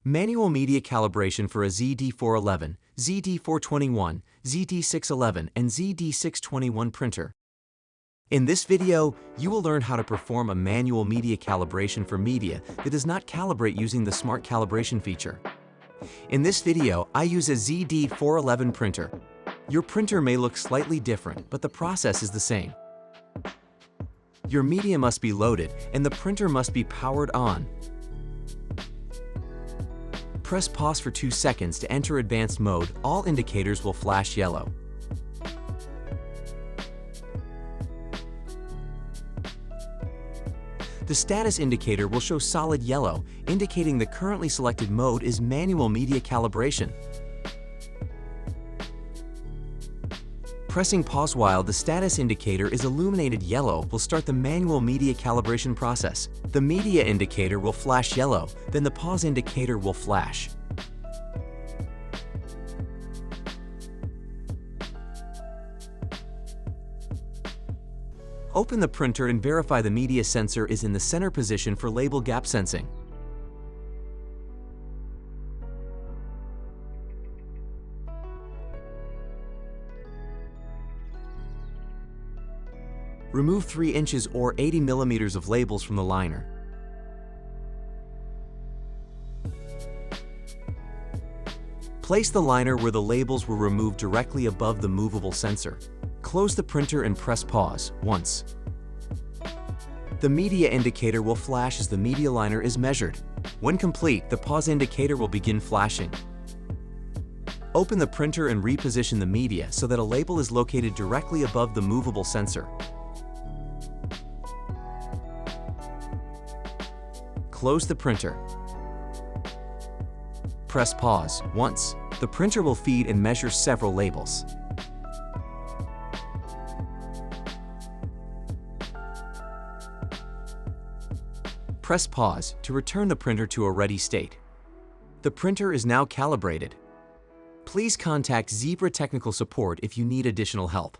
Manual media calibration for a ZD411, ZD421, ZD611, and ZD621 printer. In this video, you will learn how to perform a manual media calibration for media that does not calibrate using the Smart Calibration feature. In this video, I use a ZD411 printer. Your printer may look slightly different, but the process is the same. Your media must be loaded and the printer must be powered on. Press pause for 2 seconds to enter advanced mode. All indicators will flash yellow. The status indicator will show solid yellow, indicating the currently selected mode is manual media calibration. Pressing pause while the status indicator is illuminated yellow will start the manual media calibration process. The media indicator will flash yellow, then the pause indicator will flash. Open the printer and verify the media sensor is in the center position for label gap sensing. Remove 3 inches or 80 millimeters of labels from the liner. Place the liner where the labels were removed directly above the movable sensor. Close the printer and press pause once. The media indicator will flash as the media liner is measured. When complete, the pause indicator will begin flashing. Open the printer and reposition the media so that a label is located directly above the movable sensor. Close the printer. Press pause once. The printer will feed and measure several labels. Press pause to return the printer to a ready state. The printer is now calibrated. Please contact Zebra Technical Support if you need additional help.